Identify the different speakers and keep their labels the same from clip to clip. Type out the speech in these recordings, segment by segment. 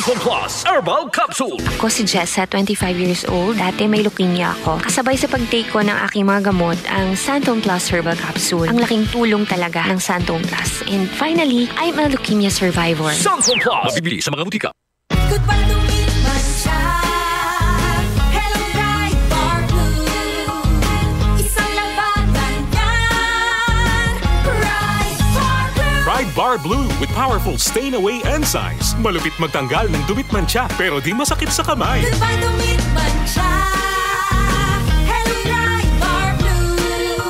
Speaker 1: Santon Plus Herbal Capsule.
Speaker 2: Ako si Jessa, 25 years old. Dati may leukemia ako. Kasabay sa pag-take ko ng aking mga gamot, ang Santon Plus Herbal Capsule. Ang laking tulong talaga ng Santon Plus. And finally, I'm a leukemia survivor.
Speaker 1: Santon Plus. Mabibili sa mga butika.
Speaker 3: Goodbye to me, Masha. Hello, Pride Bar Blue. Isang labanan yan. Pride Bar Blue.
Speaker 4: Pride Bar Blue with powerful stain-away enzymes. Malupit magtanggal ng dumit mancha pero di masakit sa kamay.
Speaker 3: Goodbye to me, Masha. Hello, Pride Bar Blue.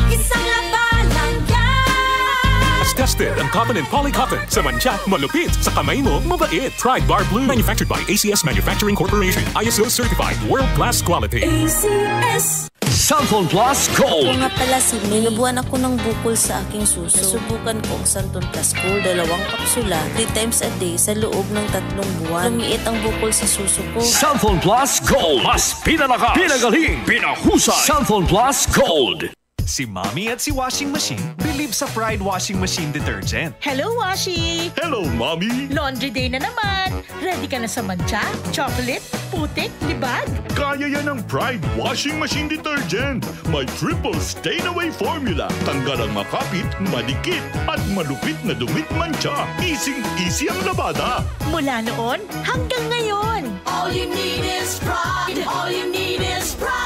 Speaker 3: Isang labanan yan.
Speaker 4: As tested ang cotton and polycotton. Sa mancha, malupit. Sa kamay mo, mabait. Pride Bar Blue. Manufactured by ACS Manufacturing Corporation. ISO certified. World-class quality.
Speaker 3: ACS.
Speaker 1: Santon Plus Gold.
Speaker 5: Kung nga pala si May, nabuhan ako ng bukol sa aking suso. Nasubukan ko ang Santon Plus Gold, 2 kapsula, 3 times a day sa loob ng 3 buwan. Lumiit ang bukol sa suso ko.
Speaker 1: Santon Plus Gold. Mas pinalakas, pinagaling, pinahusay. Santon Plus Gold.
Speaker 6: Si Mommy at si Washing Machine believe sa Pride Washing Machine Detergent.
Speaker 7: Hello, Washi!
Speaker 4: Hello, Mommy!
Speaker 7: Laundry day na naman! Ready ka na sa mancha, chocolate, putik, libag?
Speaker 4: Kaya yan ang Pride Washing Machine Detergent. May triple stain-away formula. Tanggal ang makapit, madikit, at malupit na dumit mancha. Easy ang labada.
Speaker 7: Mula noon hanggang ngayon.
Speaker 3: All you need is pride. All you need is pride.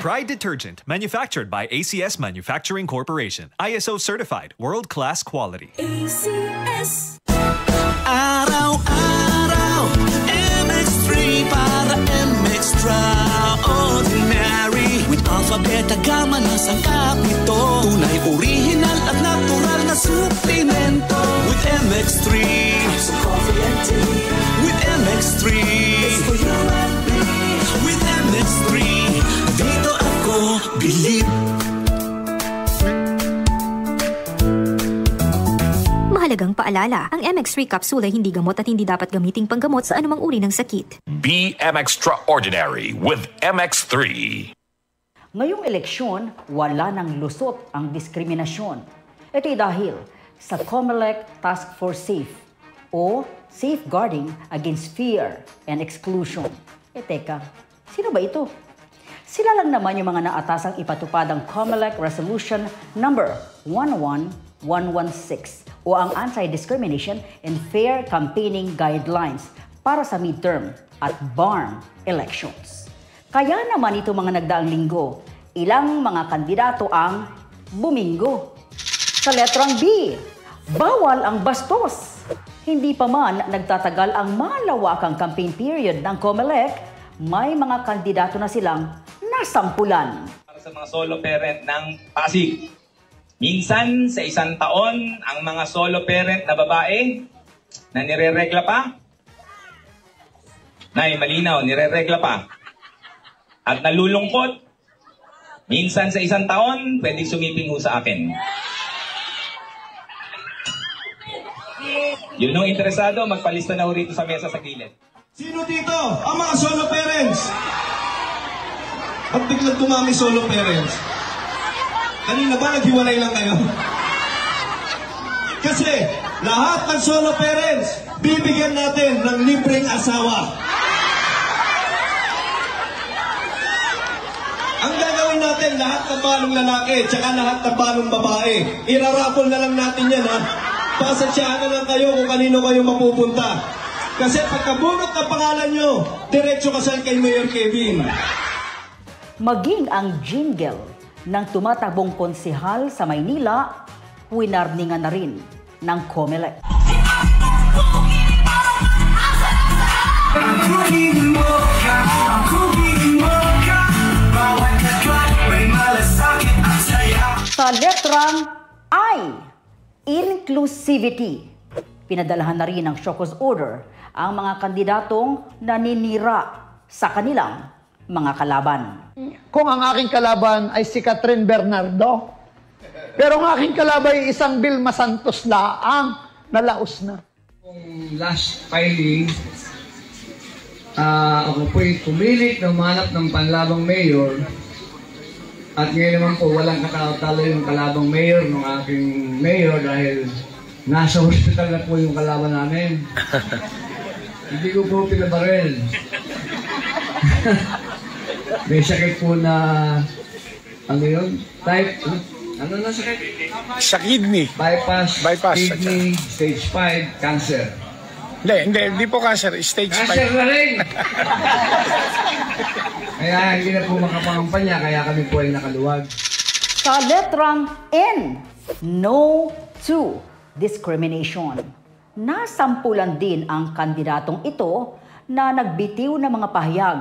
Speaker 6: Pride Detergent, manufactured by ACS Manufacturing Corporation. ISO certified, world-class quality.
Speaker 3: ACS.
Speaker 8: Araw-araw, MX3 para MX-Extraordinary. With alpha, beta, gamma na sangkap nito. Tunay, original at natural na suplemento. With MX3, so coffee and tea. With MX3, it's for you and me. With MX3, dito ako believe.
Speaker 9: Mahalagang paalala, ang MX3 capsule ay hindi gamot at hindi dapat gamiting panggamot sa anumang uri ng sakit.
Speaker 1: Be Extraordinary with MX3.
Speaker 10: Ngayong eleksyon, wala nang lusot ang diskriminasyon. Ito'y dahil sa COMELEC Task Force SAFE o Safeguarding Against Fear and Exclusion. Teka, sino ba ito? Sila lang naman yung mga naatasang ipatupad ang COMELEC Resolution number 11116 o ang Anti-Discrimination and Fair Campaigning Guidelines para sa midterm at BARM elections. Kaya naman ito mga nagdaang linggo, ilang mga kandidato ang buminggo. Sa letrang B, bawal ang bastos. Hindi pa man nagtatagal ang malawakang campaign period ng COMELEC, may mga kandidato na silang nasampulan.
Speaker 11: Para sa mga solo parent ng Pasig, minsan sa isang taon, ang mga solo parent na babae na nireregla pa, Nay, malinaw, nireregla pa, at nalulungkot, minsan sa isang taon, pwedeng sumiping ho sa akin. Yun nung interesado, magpalista na ho rito sa mesa sa gilid.
Speaker 12: Sino dito ang mga solo parents? At biglang dumami solo parents. Kanina ba naghiwalay lang kayo? Kasi lahat ng solo parents, bibigyan natin ng libreng asawa. Ang gagawin natin, lahat ng balong lalaki, tsaka lahat ng balong babae, irarapol na lang natin yan, ha? Pasasyaan na lang kayo kung kanino kayo mapupunta. Kasi pagkabunot ng pangalan nyo, diretso kasal kay Mayor Kevin.
Speaker 10: Maging ang jingle ng tumatakbong konsehal sa Maynila, winarningan na rin ng COMELEC. Sa letrang I, inclusivity. Pinadalahan na rin ng Shoko's order ang mga kandidatong naninira sa kanilang mga kalaban.
Speaker 13: Kung ang aking kalaban ay si Catherine Bernardo, pero ang aking kalaban ay isang Vilma Santos laang nalaos na.
Speaker 14: Kung last filing, ako po'y pumilit na umanap ng panlabang mayor. At ngayon naman po, walang katalo yung kalabang mayor ng aking mayor dahil nasa hospital na po yung kalaban namin. Hindi ko po pinabaril. May sakit po na, ano yun? Type, ano na sakit?
Speaker 15: Sa kidney.
Speaker 14: Bypass kidney, stage 5, cancer.
Speaker 15: Hindi po cancer, stage 5.
Speaker 14: Cancer na rin! Kaya hindi na po makapangampanya, kaya kami po ay nakaluwag.
Speaker 10: Sa letrang N, no to discrimination. Nasampulan din ang kandidatong ito na nagbitiw ng mga pahayag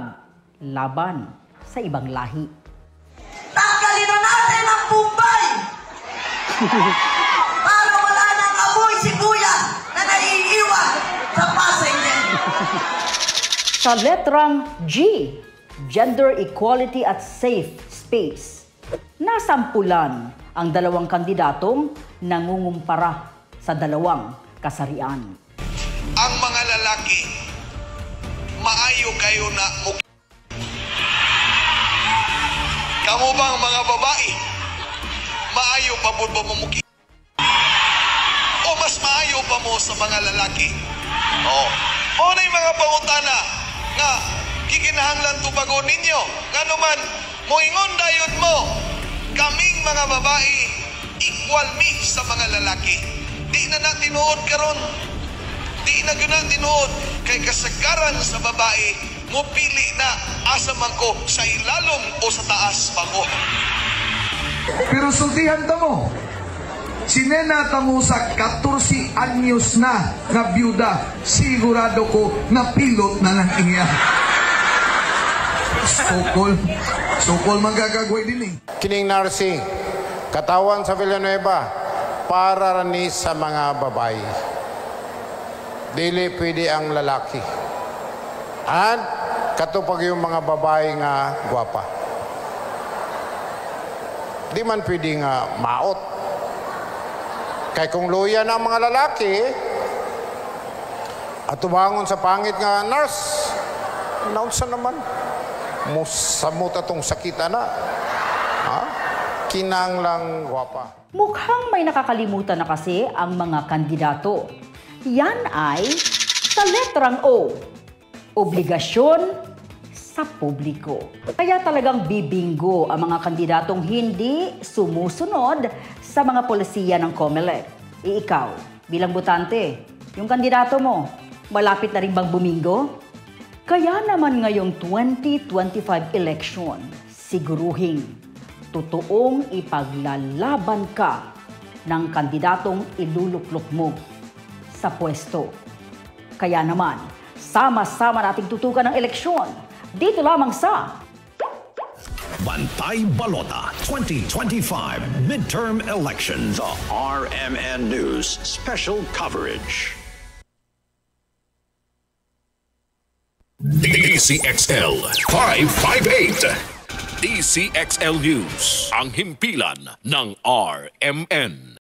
Speaker 10: laban sa ibang lahi.
Speaker 3: Tanggalin na natin ang Bombay! Para wala nang amoy sibuyas na naiiwan sa passenger.
Speaker 10: Sa letrang G, gender equality at safe space. Nasampulan ang dalawang kandidatong nangungumpara sa dalawang kasarian.
Speaker 16: Ang mga lalaki, maayo kayo na mukha. Kamu bang mga babae, maayo pa po ba mumukha? O mas maayo pa mo sa mga lalaki? O na yung mga pangutana nga kikinahanglan tubagon ninyo. Nga naman, moingon dayon mo, kaming mga babae, equal me sa mga lalaki. Di na tinuod karon. Di na guna tinuod. Kay kasagaran sa babae, mo pili na asa man ko sa ilalom o sa taas pa ko.
Speaker 17: Pero sultihan ta mo. Sinenata mo sa 14 anyos na nga byuda, sigurado ko na pilot na lang iya. Sokol manggagagawin din eh.
Speaker 18: Kining nursing, katawan sa Villanueva, para ni sa mga babae. Dili pwede ang lalaki. At katupag yung mga babae nga gwapa. Di man pwede nga maot. Kay kung luya na ang mga lalaki, at tumangon sa pangit nga nurse, naunsa naman. Musamot atong sakita na. Ha? Kinang lang gwapa.
Speaker 10: Mukhang may nakakalimutan na kasi ang mga kandidato. Yan ay sa letrang O, obligasyon sa publiko. Kaya talagang bibinggo ang mga kandidatong hindi sumusunod sa mga polisiya ng COMELEC. Ikaw, bilang botante, yung kandidato mo, malapit na rin bang bumingo? Kaya naman ngayong 2025 election, siguruhing totoong ipaglalaban ka ng kandidatong iluluklok mo sa pwesto. Kaya naman, sama-sama nating tutukan ng eleksyon dito lamang sa
Speaker 1: Bantay Balota 2025 Midterm Elections. The RMN News Special Coverage. DCXL 558. DCXL News, ang himpilan ng RMN.